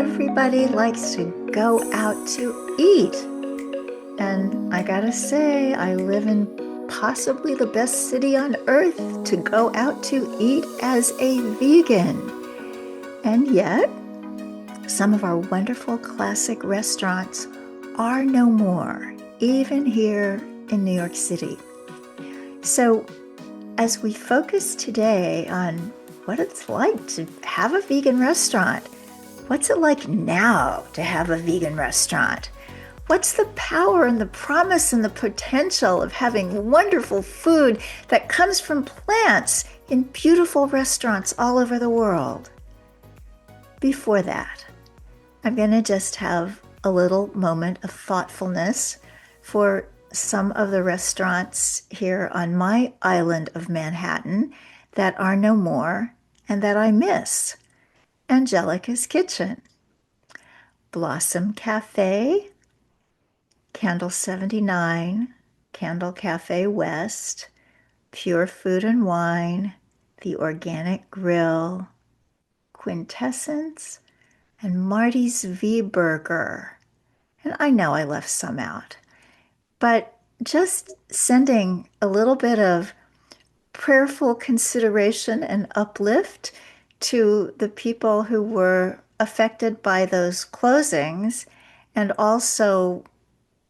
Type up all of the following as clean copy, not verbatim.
everybody likes to go out to eat. And I gotta say, I live in possibly the best city on earth to go out to eat as a vegan. And yet, some of our wonderful classic restaurants are no more, even here in New York City. So, as we focus today on what it's like to have a vegan restaurant, what's it like now to have a vegan restaurant? What's the power and the promise and the potential of having wonderful food that comes from plants in beautiful restaurants all over the world? Before that, I'm going to just have a little moment of thoughtfulness for some of the restaurants here on my island of Manhattan that are no more and that I miss. Angelica's Kitchen, Blossom Cafe, Candle 79, Candle Cafe West, Pure Food and Wine, The Organic Grill, Quintessence, and Marty's V Burger. And I know I left some out, but just sending a little bit of prayerful consideration and uplift to the people who were affected by those closings, and also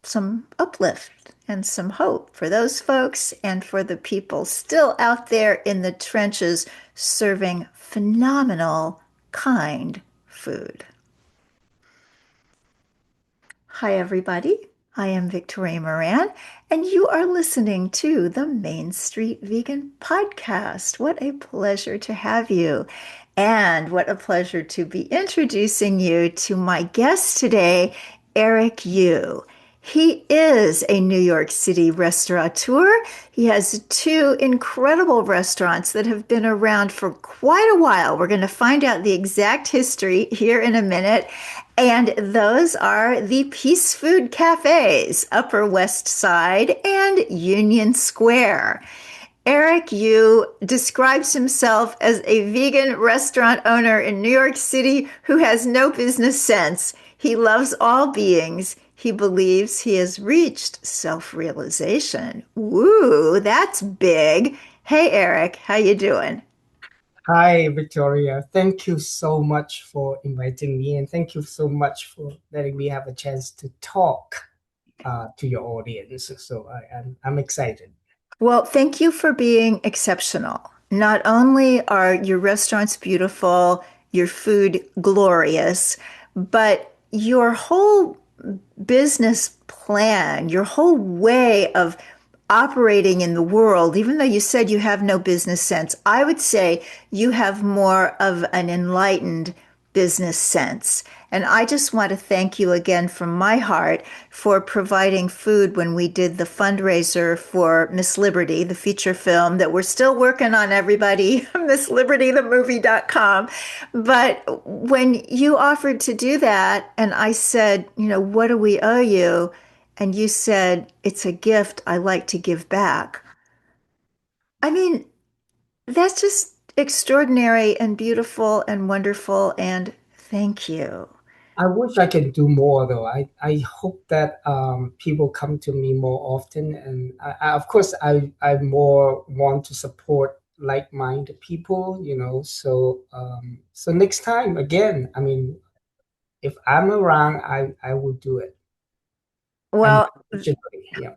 some uplift and some hope for those folks and for the people still out there in the trenches serving phenomenal, kind food. Hi, everybody. I am Victoria Moran, and you are listening to the Main Street Vegan Podcast. What a pleasure to have you. And what a pleasure to be introducing you to my guest today, Eric Yu. He is a New York City restaurateur. He has two incredible restaurants that have been around for quite a while. We're going to find out the exact history here in a minute. And those are the Peacefood Cafes, Upper West Side and Union Square. Eric Yu describes himself as a vegan restaurant owner in New York City who has no business sense. He loves all beings. He believes he has reached self-realization. Woo, that's big. Hey, Eric, how you doing? Hi, Victoria. Thank you so much for inviting me, and thank you so much for letting me have a chance to talk to your audience. So I'm excited. Well, thank you for being exceptional. Not only are your restaurants beautiful, your food glorious, but your whole business plan, your whole way of operating in the world, even though you said you have no business sense, I would say you have more of an enlightened business sense. And I just want to thank you again from my heart for providing food when we did the fundraiser for Miss Liberty, the feature film that we're still working on, everybody, MissLibertyTheMovie.com. But when you offered to do that, and I said, what do we owe you? And you said, it's a gift I like to give back. I mean, that's just extraordinary and beautiful and wonderful. And thank you. I wish I could do more, though. I hope that people come to me more often, and of course, I more want to support like-minded people. So next time, again, I mean, if I'm around, I will do it. And Well, yeah.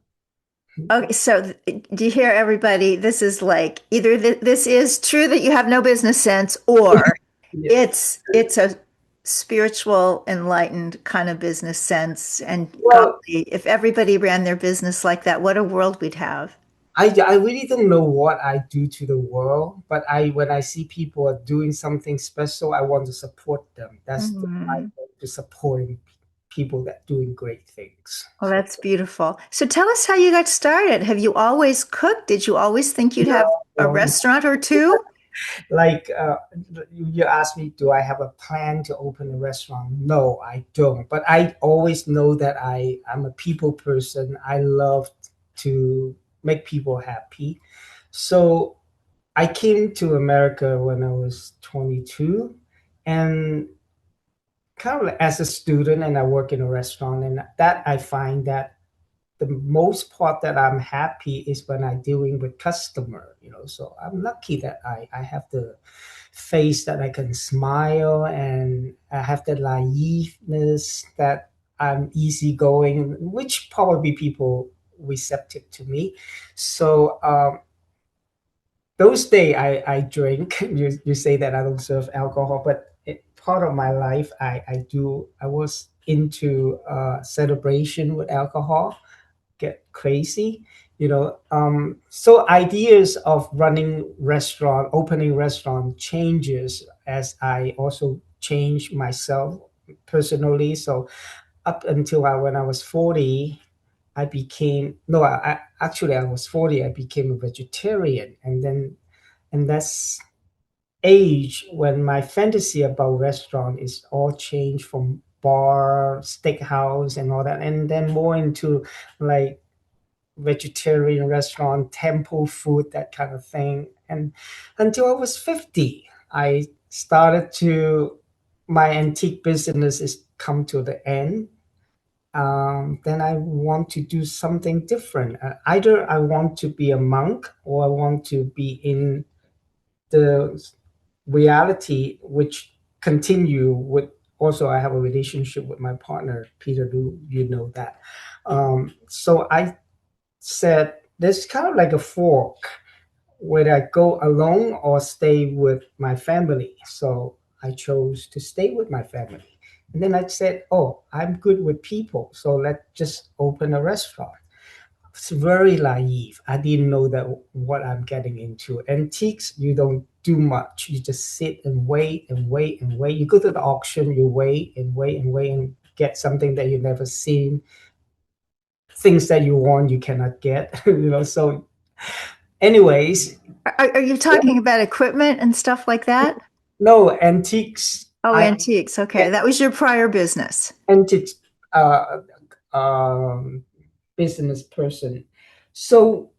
okay, so do you hear everybody? This is like either this is true that you have no business sense, or Yes. it's a spiritual, enlightened kind of business sense. And Well, golly, if everybody ran their business like that, what a world we'd have. I really don't know what I do to the world, but I when I see people are doing something special, I want to support them. I Mhm. want to supporting people that doing great things. Well, So that's beautiful. So tell us how you got started. Have you always cooked? Did you always think you'd have a no, restaurant or two? like you asked me, do I have a plan to open a restaurant? No, I don't. But I always know that I'm a people person. I love to make people happy. So I came to America when I was 22, and kind of like as a student, and I work in a restaurant, and that I find that the most part that I'm happy is when I'm dealing with customer, so I'm lucky that I have the face that I can smile, and I have the naiveness that I'm easygoing, which probably people receptive to me. So those days I drink. You say that I don't serve alcohol, but part of my life I do. I was into celebration with alcohol, get crazy, so ideas of running restaurant, opening restaurant changes as I also change myself personally. So up until when I was 40, I became no I actually I was 40, I became a vegetarian, and that's age when my fantasy about restaurant is all changed from bar, steakhouse, and all that, and then more into like vegetarian restaurant, temple food, that kind of thing. And until I was 50, I started to, my antique business is come to the end. Then I want to do something different. Either I want to be a monk, or I want to be in the reality, which continue with, also I have a relationship with my partner, Peter, you know that. So I said there's kind of like a fork, whether I go alone or stay with my family. So I chose to stay with my family. And then I said, oh, I'm good with people, so let's just open a restaurant. It's very naive. I didn't know that what I'm getting into. Antiques, you don't do much. You just sit and wait and wait and wait. You go to the auction, you wait and wait and wait and get something that you've never seen. Things that you want, you cannot get. So anyways, Are you talking about equipment and stuff like that? no antiques. Oh, I antiques. Okay. That was your prior business. antiques uh, um, business person. So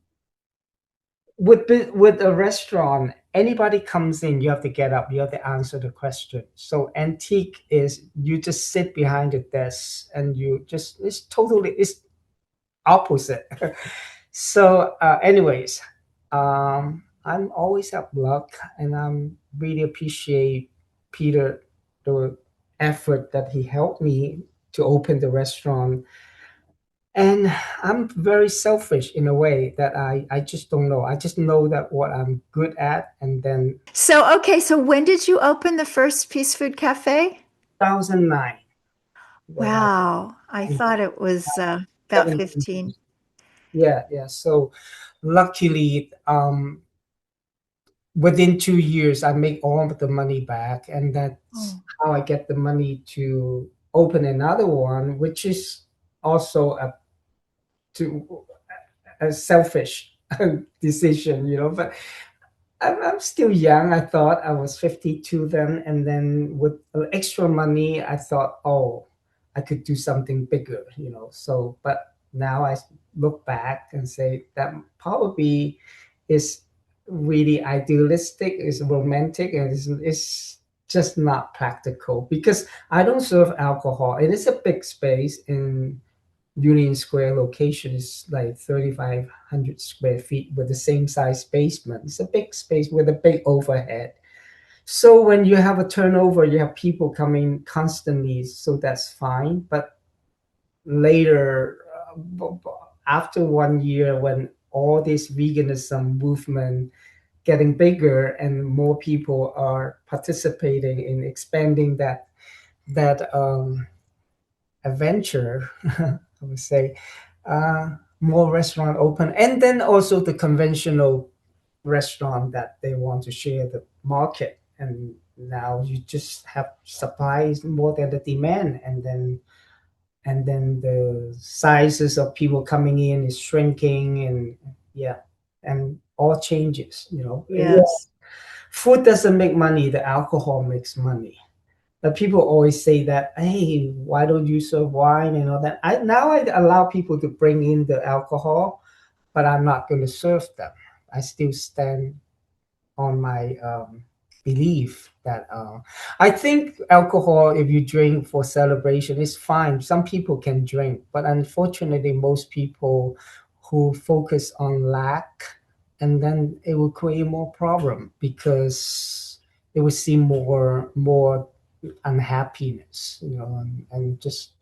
with a restaurant, anybody comes in, you have to get up, you have to answer the question. So antique is you just sit behind the desk and you just, it's opposite. So anyways, I'm always have luck, and I'm really appreciate Peter, the effort that he helped me to open the restaurant. And I'm very selfish in a way that I just don't know. I just know that what I'm good at. And then So, okay. So when did you open the first Peacefood Cafe? 2009, when I Wow. I thought it was about 17 15. years. Yeah, yeah. So luckily, within 2 years, I make all of the money back, and that's Oh, how I get the money to open another one, which is also to a selfish decision, But I'm still young. I thought I was 52 then, and then with extra money, I thought, oh, I could do something bigger. So, but now I look back and say that probably is really idealistic, is romantic, and is just not practical, because I don't serve alcohol. It is a big space in Union Square location, is like 3,500 square feet with the same size basement. It's a big space with a big overhead. So when you have a turnover, you have people coming constantly, so that's fine. But later, after 1 year, when all this veganism movement getting bigger and more people are participating in expanding that adventure, I would say, more restaurant open, and then also the conventional restaurant that they want to share the market. And now you just have supplies more than the demand, and then the sizes of people coming in is shrinking, and yeah, and all changes. And yeah, yes. food doesn't make money, the alcohol makes money. But people always say that, hey, why don't you serve wine and all that? I allow people to bring in the alcohol, but I'm not going to serve them. I still stand on my belief that I think alcohol, if you drink for celebration, is fine. Some people can drink, but unfortunately, most people who focus on lack, and then it will create more problem because they will see more unhappiness, and just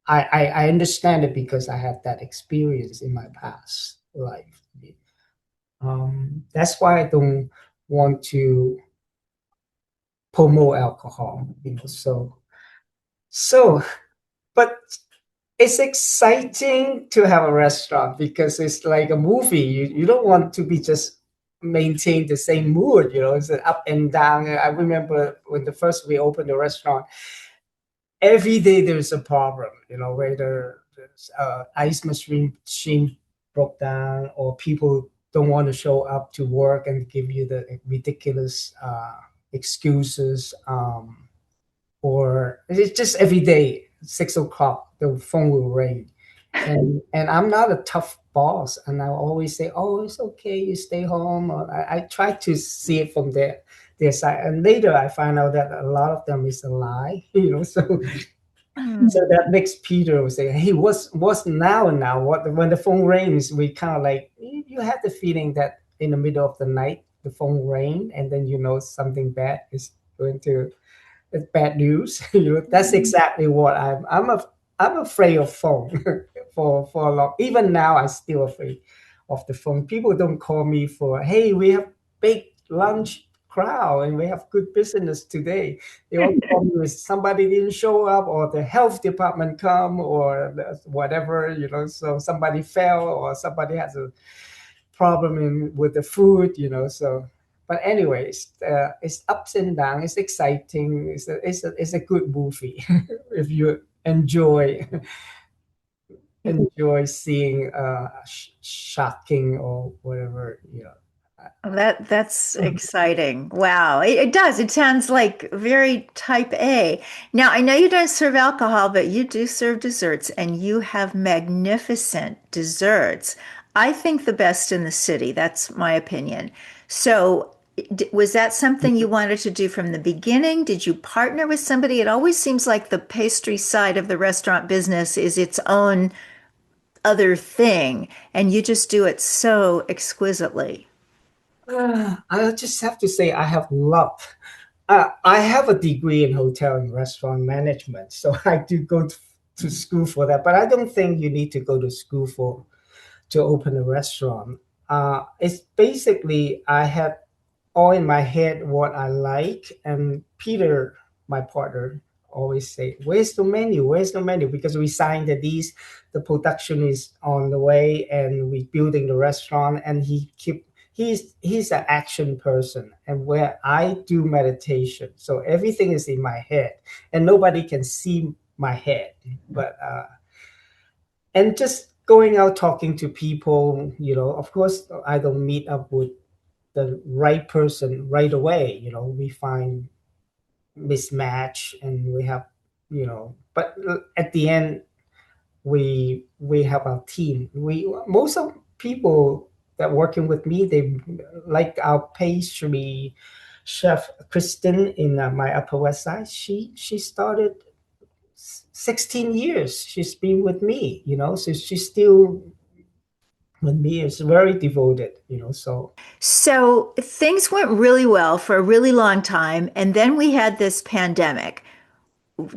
I understand it because I had that experience in my past life. That's why I don't want to promote alcohol, so, but it's exciting to have a restaurant because it's like a movie. You don't want to be just maintain the same mood, it's an up and down. I remember when the first we opened the restaurant, every day there's a problem, whether there's ice machine broke down or people don't want to show up to work and give you the ridiculous excuses, or it's just every day 6 o'clock the phone will ring, and I'm not a tough boss, and I always say, oh, it's okay, you stay home, or I try to see it from their side, and later I find out that a lot of them is a lie. So Mm. that makes Peter say, "Hey, what's now? What when the phone rings, we kind of like you have the feeling that in the middle of the night the phone rang, and then something bad is going to it's bad news." That's exactly what I'm afraid of phone for a long. Even now, I'm still afraid of the phone. People don't call me for, hey, we have big lunch crowd and we have good business today. They all call me if somebody didn't show up or the health department come or whatever, so somebody fell or somebody has a problem with the food, so but anyways, it's ups and downs. It's exciting. It's a good movie if you enjoy seeing shocking or whatever. That's exciting. Wow. It does. It sounds like very type A. Now, I know you don't serve alcohol, but you do serve desserts and you have magnificent desserts. I think the best in the city. That's my opinion. So, was that something you wanted to do from the beginning? Did you partner with somebody? It always seems like the pastry side of the restaurant business is its own other thing, and you just do it so exquisitely. I just have to say I have luck. I have a degree in hotel and restaurant management, so I do go to school for that. But I don't think you need to go to school for to open a restaurant. It's basically I had all in my head what I like, and Peter, my partner, always say, "Where's the menu? Where's the menu?" Because we signed the lease, the production is on the way, and we building the restaurant, and he's an action person, and where I do meditation, so everything is in my head, and nobody can see my head, but and just going out talking to people, of course I don't meet up with the right person right away. We find mismatch, and we have, but at the end we have our team. We Most of people that working with me, they like our pastry chef Kristen in my Upper West Side. She started 16 years. She's been with me, so she's still with me. Is very devoted, so So things went really well for a really long time, and then we had this pandemic.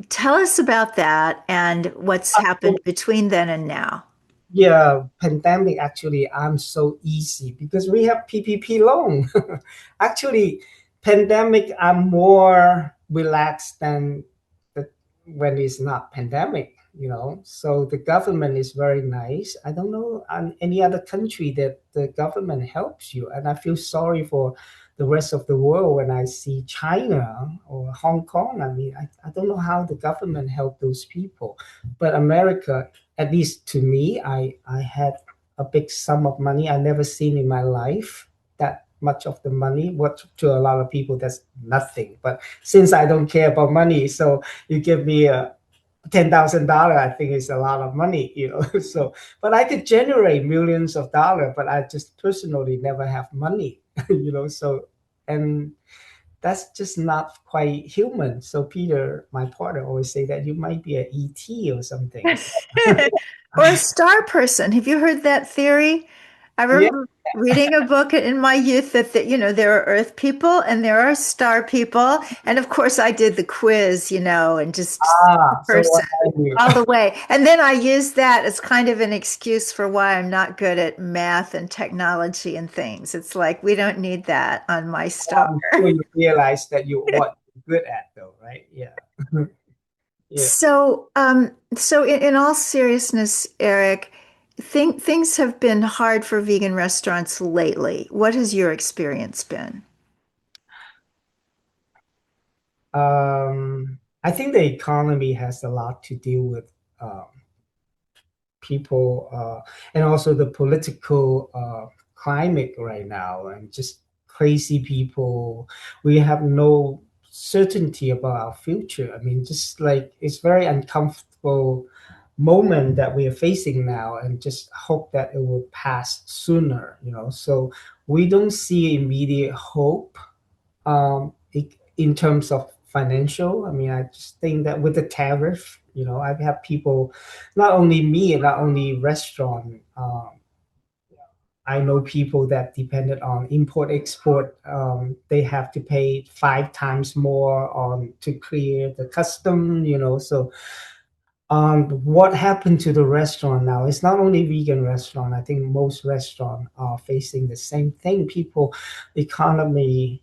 Tell us about that and what's happened between then and now. yeah, pandemic actually I'm so easy because we have PPP loan. Actually, pandemic I'm more relaxed than the, when it's not pandemic. So the government is very nice. I don't know on any other country that the government helps you, and I feel sorry for the rest of the world when I see China or Hong Kong. I mean, I don't know how the government help those people, but America, at least to me, I had a big sum of money I never seen in my life. That much of the money, what to a lot of people that's nothing. But since I don't care about money, so you give me a $10,000, I think is a lot of money, So, but I could generate millions of dollars, but I just personally never have money, So and that's just not quite human. So Peter, my partner, always say that you might be an ET or something. Or a star person. Have you heard that theory? I Yeah. remember reading a book in my youth that, there are Earth people and there are star people. And of course, I did the quiz, and just Ah, so what person are you? all the way. And then I used that as kind of an excuse for why I'm not good at math and technology and things. It's like, we don't need that on my star. I'm sure you realize that you what you're good at, though, right? Yeah. Yeah. So in all seriousness, Eric, things have been hard for vegan restaurants lately. What has your experience been? I think the economy has a lot to do with people and also the political climate right now, and just crazy people. We have no certainty about our future. I mean, just like it's very uncomfortable moment that we are facing now, and just hope that it will pass sooner, so we don't see immediate hope in terms of financial. I mean, I just think that with the tariff, I've had people, not only me and not only restaurant. I know people that depended on import export. They have to pay 5 times more on to clear the custom. So what happened to the restaurant now? It's not only vegan restaurant. I think most restaurant are facing the same thing. People, economy,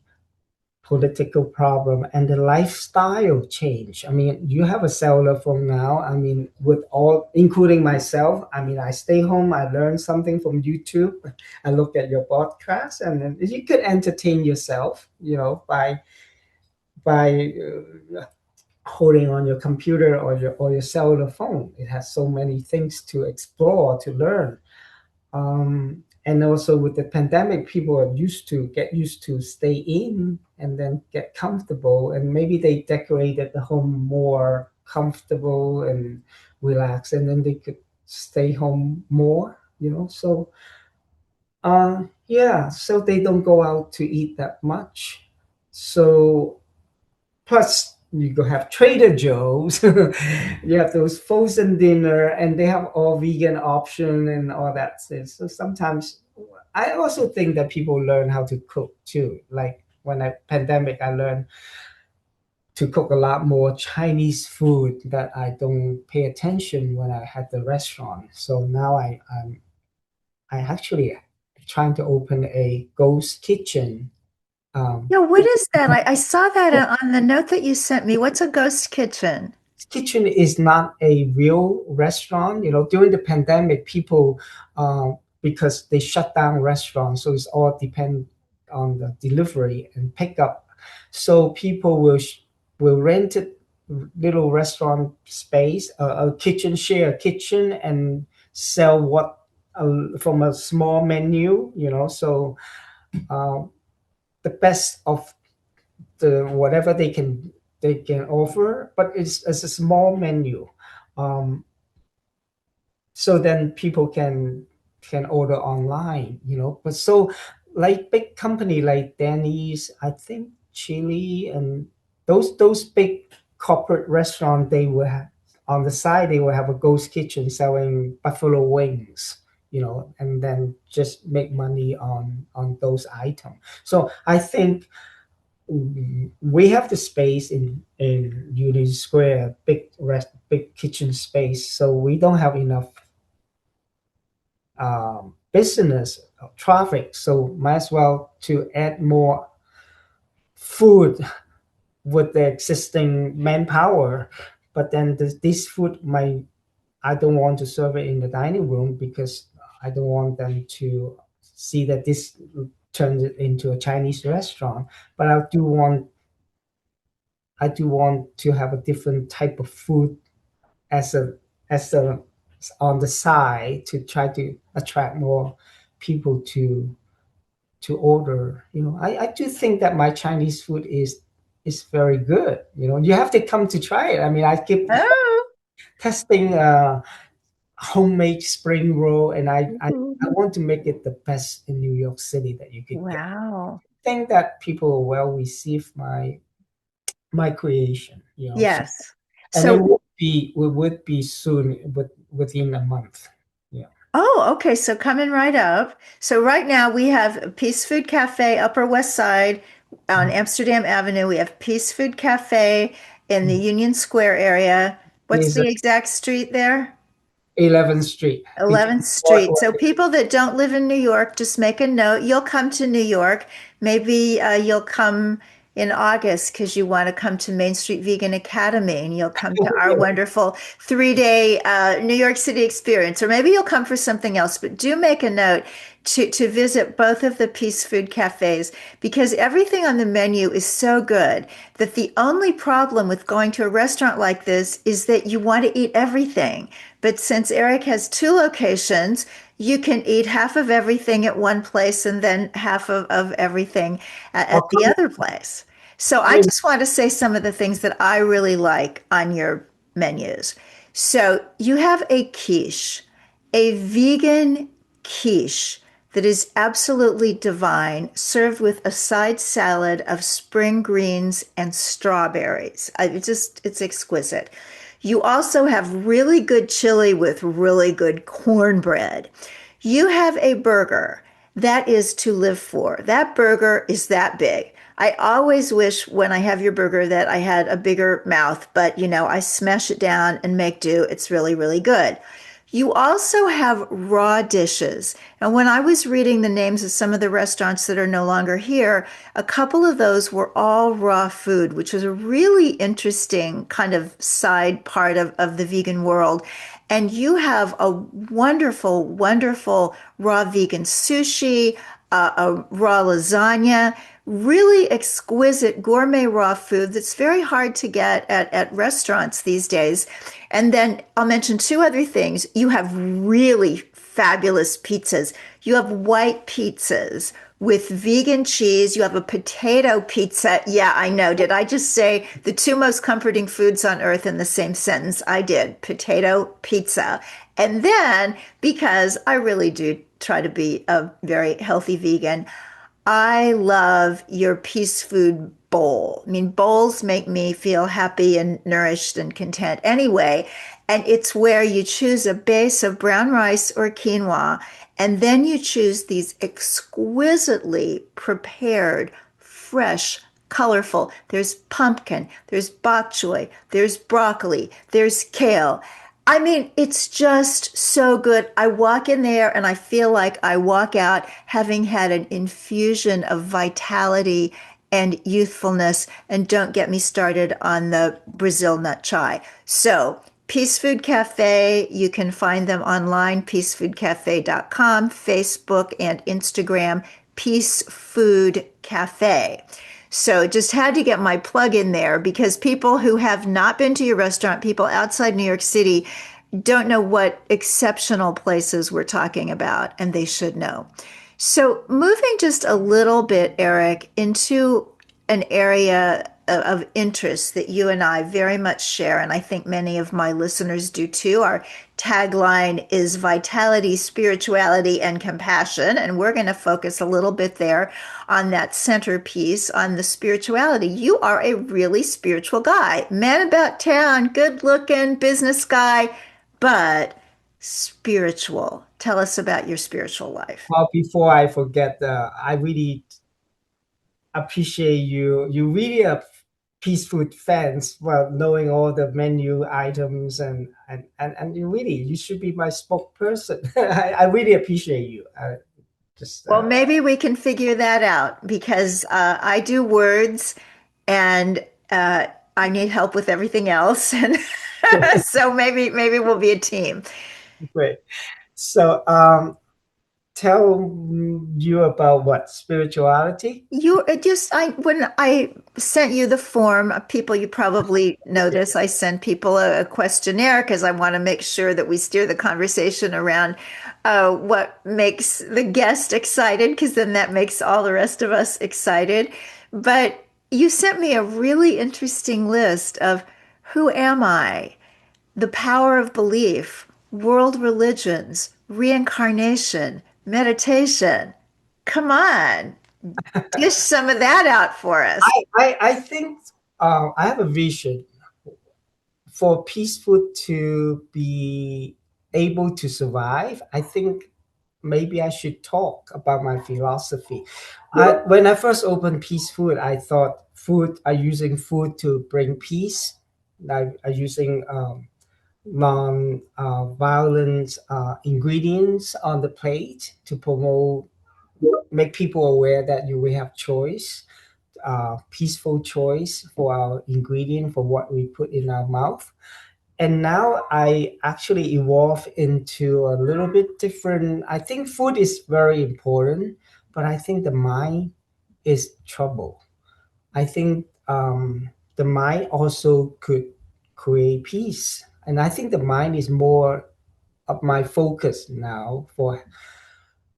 political problem, and the lifestyle change. I mean, you have a cellular phone now. I mean, with all, including myself, I mean, I stay home, I learn something from YouTube, I look at your podcast, and then you could entertain yourself, by holding on your computer or your cellular phone. It has so many things to explore, to learn. And also with the pandemic, people are get used to stay in and then get comfortable, and maybe they decorated the home more comfortable and relaxed, and then they could stay home more, yeah, so they don't go out to eat that much. So plus, you go have Trader Joe's. You have those frozen dinner, and they have all vegan option and all that. So sometimes, I also think that people learn how to cook too. Like when I pandemic, I learned to cook a lot more Chinese food that I don't pay attention when I had the restaurant. So now I actually trying to open a ghost kitchen. Um, Yeah, what is that? I saw that on the note that you sent me. What's a ghost kitchen? Kitchen is not a real restaurant. During the pandemic, people, because they shut down restaurants, so it's all depend on the delivery and pickup. So people will rent a little restaurant space, a kitchen, share a kitchen, and sell from a small menu. So the best of the whatever they can offer, but it's a small menu, um, so then people can order online. But so like big company like Denny's, I think Chili, and those big corporate restaurant, they will have on the side, they will have a ghost kitchen selling buffalo wings, and then just make money on those items. So I think we have the space in Union Square, big kitchen space, so we don't have enough business traffic. So might as well to add more food with the existing manpower. But then this food might I don't want to serve it in the dining room, because I don't want them to see that this turns it into a Chinese restaurant. But I do want to have a different type of food as a on the side, to try to attract more people to order. I do think that my Chinese food is very good. You have to come to try it. I mean, I keep Oh. testing homemade spring roll, and I Mhm. want to make it the best in New York City that you could get. Wow. think that people will receive my creation, so, Yes. and it So would be soon, within a month. Yeah. oh, okay. So coming right up. So right now we have Peace Food Cafe, Upper West Side on Mhm. Amsterdam Avenue. We have Peace Food Cafe in the Mhm. Union Square area. What's Is the exact street there? 11th Street, 11th between Street. So Broadway. people that don't live in New York, just make a note. You'll come to New York. Maybe you'll come in August because you want to come to Main Street Vegan Academy and you'll come to our Yeah. wonderful 3 day New York City experience. Or maybe you'll come for something else. But do make a note to visit both of the Peace Food Cafes because everything on the menu is so good that the only problem with going to a restaurant like this is that you want to eat everything. But since Eric has two locations, you can eat half of everything at one place and then half of everything I'll at the come, other place. So I come just want to say some of the things that I really like on your menus. So you have a quiche, a vegan quiche that is absolutely divine, served with a side salad of spring greens and strawberries. It's exquisite. You also have really good chili with really good cornbread. You have a burger that is to live for. That burger is that big. I always wish when I have your burger that I had a bigger mouth, but I smash it down and make do. It's really, really good. You also have raw dishes. And when I was reading the names of some of the restaurants that are no longer here, a couple of those were all raw food, which was a really interesting kind of side part of the vegan world. And you have a wonderful, wonderful raw vegan sushi, a raw lasagna, really exquisite gourmet raw food that's very hard to get at restaurants these days. And then I'll mention two other things. You have really fabulous pizzas. You have white pizzas with vegan cheese. You have a potato pizza. Yeah, I know. Did I just say the two most comforting foods on earth in the same sentence? I did. Potato pizza. And then, because I really do try to be a very healthy vegan, I love your Peace Food bowl. I mean, bowls make me feel happy and nourished and content anyway. And it's where you choose a base of brown rice or quinoa, and then you choose these exquisitely prepared, fresh, colorful. There's pumpkin, there's bok choy, there's broccoli, there's kale. I mean, it's just so good. I walk in there and I feel like I walk out having had an infusion of vitality and youthfulness. And don't get me started on the Brazil nut chai. So, Peace Food Cafe, you can find them online, peacefoodcafe.com, Facebook and Instagram, Peace Food Cafe. So just had to get my plug in there because people who have not been to your restaurant, people outside New York City, don't know what exceptional places we're talking about, and they should know. So moving just a little bit, Eric, into an area of interest that you and I very much share, and I think many of my listeners do too. Our tagline is vitality, spirituality, and compassion, and we're going to focus a little bit there on that centerpiece on the spirituality. You are a really spiritual guy, man about town, good looking business guy, but spiritual. Tell us about your spiritual life. Well, before I forget, I really appreciate you. You really are peaceful fans. Well, knowing all the menu items, and you should be my spokesperson. I really appreciate you. Just Well, maybe we can figure that out because I do words and I need help with everything else. And so maybe we'll be a team. great. So, tell you about what spirituality. You it just I when I sent you the form, people you probably know Yeah. this. I send people a questionnaire because I want to make sure that we steer the conversation around what makes the guest excited, because then that makes all the rest of us excited. But you sent me a really interesting list of who am I, the power of belief, world religions, reincarnation, meditation. Come on. Dish some of that out for us. I think I have a vision for peace food to be able to survive. I think maybe I should talk about my philosophy. When I first opened Peace Food, I thought food are using food to bring peace. Like are using non-violent ingredients on the plate to promote, make people aware that you will have choice, peaceful choice for our ingredient for what we put in our mouth. And now I actually evolve into a little bit different. I think food is very important, but I think the mind is trouble. I think the mind also could create peace. And I think the mind is more of my focus now for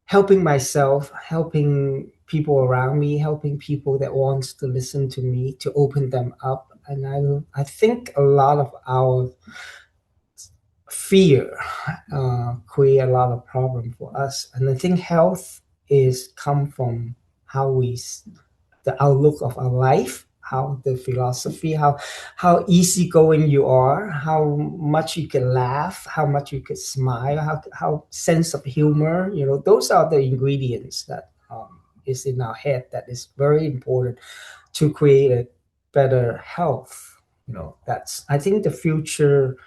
helping myself, helping people around me, helping people that wants to listen to me, to open them up. And I think a lot of our fear create a lot of problem for us. And I think health is come from how the outlook of our life, how the philosophy, how easygoing you are, how much you can laugh, how much you can smile, how sense of humor. You know, those are the ingredients that is in our head that is very important to create a better health. You know, that's I think the future.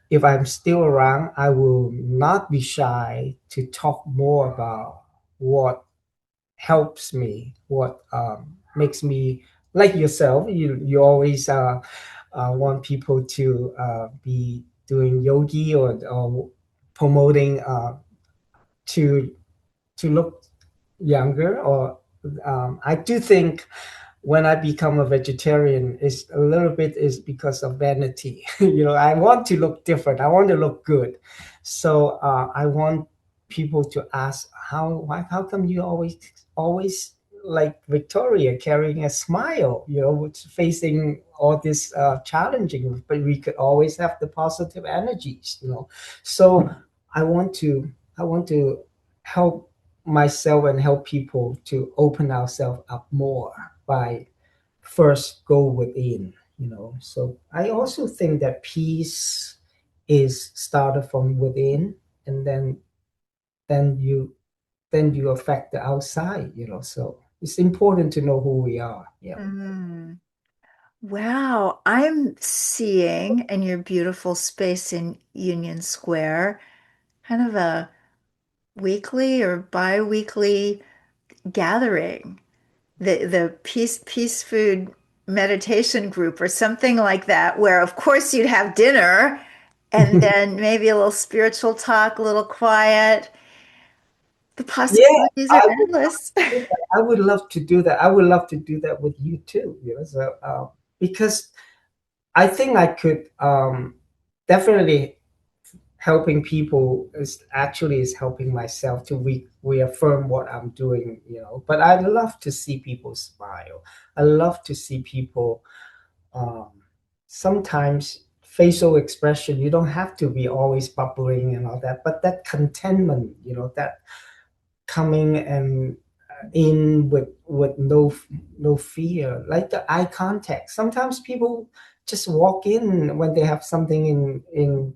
If I'm still around, I will not be shy to talk more about what helps me, what makes me like yourself. You always want people to be doing yogi or promoting to to look younger. Or I do think when I become a vegetarian is a little bit is because of vanity. You know, I want to look different. I want to look good. So I want people to ask how come you always like Victoria carrying a smile, you know, facing all this challenging, but we could always have the positive energies, you know. So I want to I want to help myself and help people to open ourselves up more by first go within, you know. So I also think that peace is started from within, and then you then you affect the outside, you know. So it's important to know who we are. Yeah. Mm. Wow, I'm seeing in your beautiful space in Union Square kind of a weekly or bi-weekly gathering, the peace food meditation group or something like that, where of course you'd have dinner and then maybe a little spiritual talk, a little quiet. The Yeah, possibilities are I would love endless. to do that. I would love to do that. I would love to do that with you too, you know. So because I think I could definitely helping people is actually is helping myself to reaffirm what I'm doing, you know. But I love to see people smile. I love to see people um, sometimes facial expression. You don't have to be always bubbling and all that, but that contentment, you know, that coming and in with no fear, like the eye contact. Sometimes people just walk in when they have something in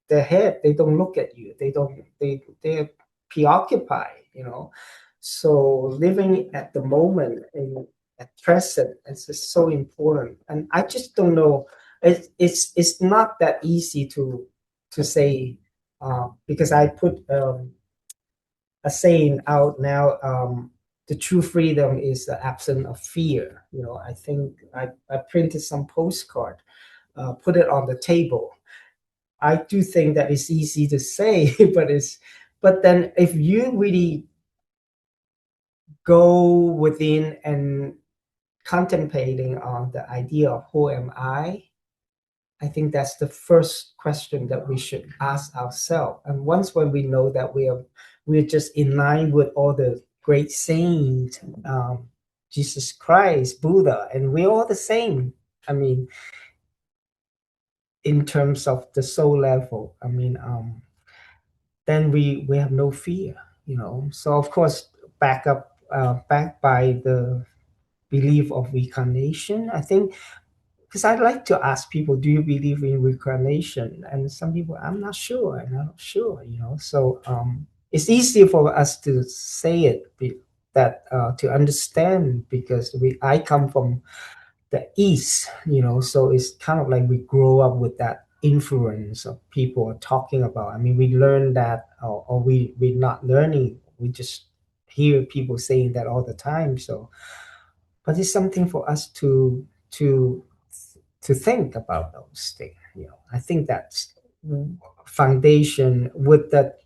their head. They don't look at you. They don't they're preoccupied, you know. So living at the moment in at present is just so important. And I just don't know, it's not that easy to say, because I put a saying out now, the true freedom is the absence of fear. You know, I think I printed some postcard, put it on the table. I do think that it's easy to say, but then if you really go within and contemplating on the idea of who am I think that's the first question that we should ask ourselves. And once when we know that we're just in line with all the great saints, Jesus Christ, Buddha, and we're all the same. I mean, in terms of the soul level, I mean, then we have no fear, you know. So of course, back up backed by the belief of reincarnation. I think because I like to ask people, do you believe in reincarnation? And some people, I'm not sure, and I'm not sure, you know. So it's easier for us to say it, that to understand, because I come from the East, you know, so it's kind of like we grow up with that influence of people talking about. I mean, we learn that, or we're not learning, we just hear people saying that all the time. So, but it's something for us to think about those things. You know, I think that's foundation with that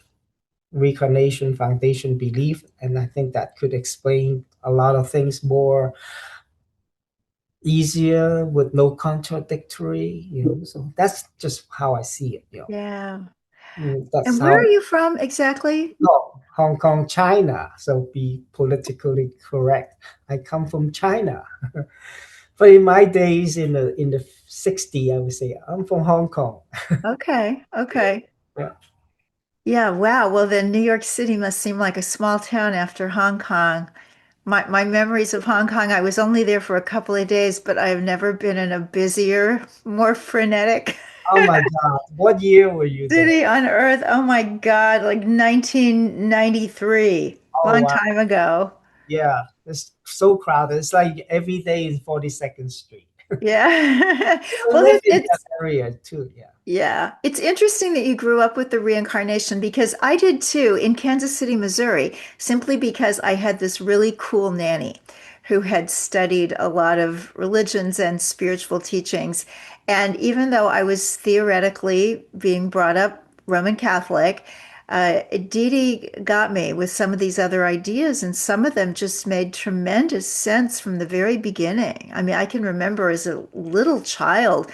reincarnation foundation belief, and I think that could explain a lot of things more easier with no contradictory. You know, so that's just how I see it. You know, Yeah. that's And where how. are you from exactly? Oh, Hong Kong, China. So be politically correct. I come from China. But in my days, in the 60s, I would say I'm from Hong Kong. Okay. Okay. Yeah. Yeah, wow. Well, then New York City must seem like a small town after Hong Kong. My memories of Hong Kong, I was only there for a couple of days, but I've never been in a busier, more frenetic Oh my God. What year were you there? city on earth. Oh my God, like 1993, Oh long wow. time ago. Yeah. It's so crowded. It's like every day is 42nd Street. Yeah. I Well, live in that it's area too. Yeah. yeah, it's interesting that you grew up with the reincarnation because I did too in Kansas City, Missouri, simply because I had this really cool nanny who had studied a lot of religions and spiritual teachings. And even though I was theoretically being brought up Roman Catholic, Dee Dee got me with some of these other ideas, and some of them just made tremendous sense from the very beginning. I mean, I can remember as a little child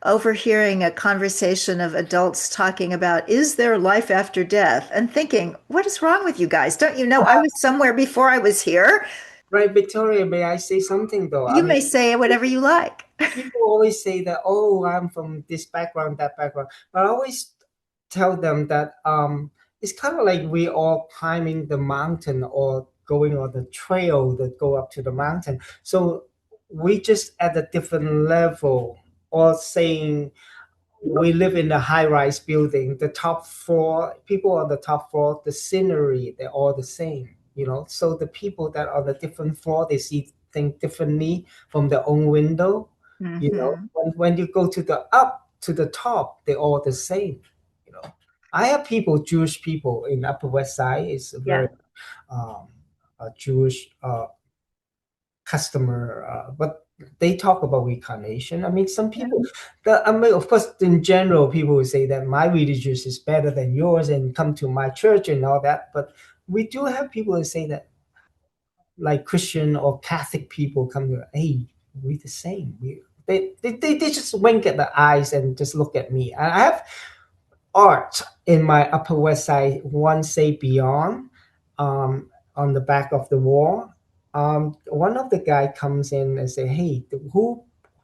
overhearing a conversation of adults talking about, is there life after death? And thinking, what is wrong with you guys? Don't you know I was somewhere before I was here? Right, Victoria, may I say something though? I You mean, may say whatever you like. people always say that, oh, I'm from this background, that background. But I always tell them that it's kind of like we all climbing the mountain or going on the trail that go up to the mountain. So we just at a different level, or saying we live in a high-rise building. The top floor, people on the top floor, the scenery, they're all the same, you know. So the people that are on the different floor, they see things differently from their own window, you know. Hmm. When you go to the up to the top, they're all the same, you know. I have people, Jewish people in Upper West Side. It's a very Yeah. um, a Jewish customer, but they talk about reincarnation. I mean, some Yeah. people, I mean, of course, in general, people will say that my religion is better than yours and come to my church and all that. But we do have people who say that, like Christian or Catholic people come to, hey, we're the same. They just wink at the eyes and just look at me. I have art in my Upper West Side, one say beyond, on the back of the wall. One of the guy comes in and say, hey,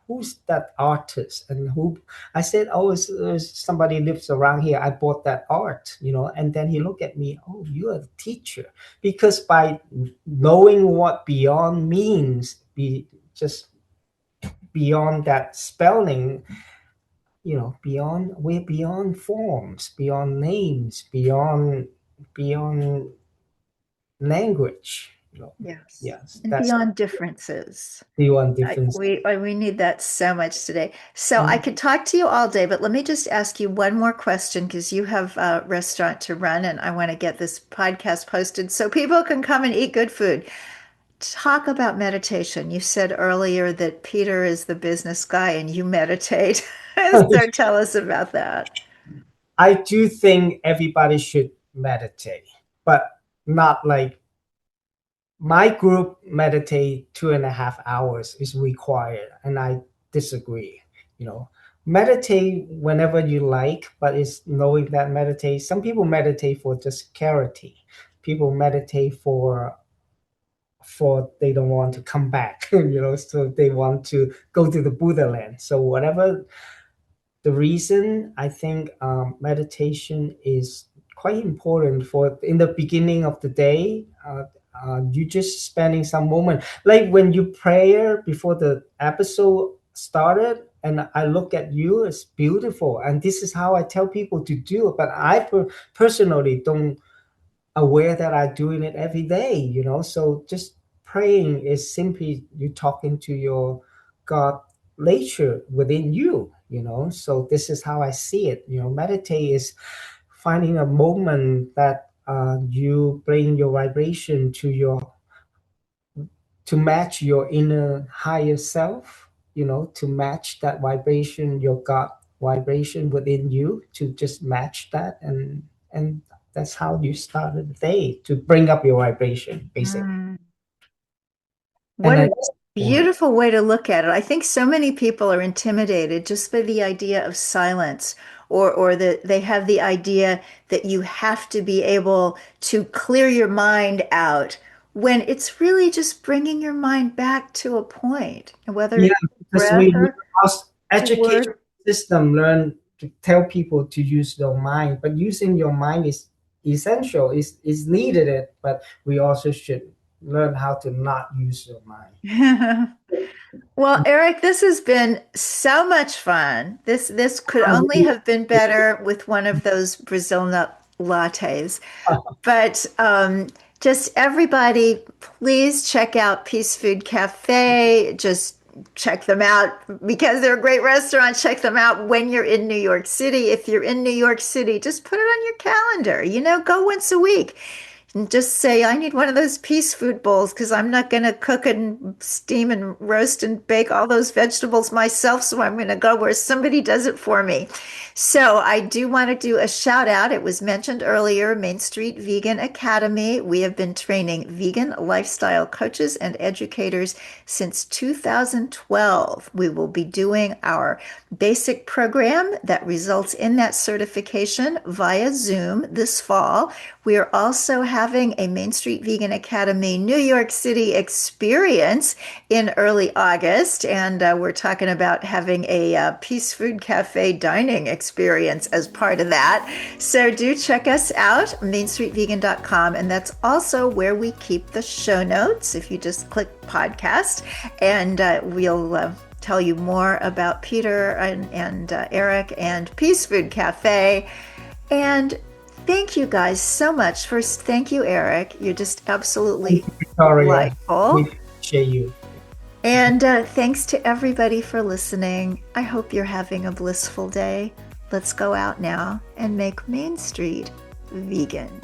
who's that artist? And who? I said, oh, it's somebody lives around here. I bought that art, you know. And then he looked at me, oh, you're a teacher. Because by knowing what beyond means, just beyond that spelling, you know, beyond, we're beyond forms, beyond names, beyond language, you know. Yes. Yes, And that's beyond differences. beyond difference. We need that so much today. So I Mm. could talk to you all day, but let me just ask you one more question because you have a restaurant to run and I want to get this podcast posted so people can come and eat good food. Talk about meditation. You said earlier that Peter is the business guy and you meditate. So tell us about that. I do think everybody should meditate, but not like my group meditate 2.5 hours is required, and I disagree. You know, meditate whenever you like, but it's knowing that meditate. Some people meditate for just clarity. People meditate for they don't want to come back, you know, so they want to go to the Buddha land. So whatever the reason, I think meditation is quite important for in the beginning of the day. You just spending some moment, like when you prayer before the episode started, and I look at you, it's beautiful, and this is how I tell people to do it. But I personally don't aware that I'm doing it every day, So just praying is simply you talking to your God nature within you, So this is how I see it. Meditate is finding a moment that you bring your vibration to match your inner higher self, to match that vibration, your God vibration within you, to just match that, and that's how you started the day, to bring up your vibration, basically. Mm. And What then a beautiful way to look at it. I think so many people are intimidated just by the idea of silence, or that they have the idea that you have to be able to clear your mind out when it's really just bringing your mind back to a point, whether yeah, it's because breath we or our to education word. system learn to tell people to use their mind, but using your mind is essential, is needed it, but we also should learn how to not use your mind. Well, Eric, this has been so much fun. This could only have been better with one of those Brazil nut lattes. But just everybody, please check out Peace Food Cafe. Just check them out because they're a great restaurant. Check them out when you're in New York City. If you're in New York City, just put it on your calendar. Go once a week and just say, I need one of those peace food bowls because I'm not going to cook and steam and roast and bake all those vegetables myself. So I'm going to go where somebody does it for me. So I do want to do a shout out. It was mentioned earlier, Main Street Vegan Academy. We have been training vegan lifestyle coaches and educators since 2012. We will be doing our basic program that results in that certification via Zoom this fall. We are also having a Main Street Vegan Academy New York City experience in early August, and we're talking about having a Peace Food Cafe dining experience as part of that. So do check us out, mainstreetvegan.com, and that's also where we keep the show notes. If you just click podcast, and we'll tell you more about Peter and Eric and Peace Food Cafe. And thank you guys so much. First, thank you, Eric. You're just absolutely Victoria, we delightful. appreciate you. And thanks to everybody for listening. I hope you're having a blissful day. Let's go out now and make Main Street vegan.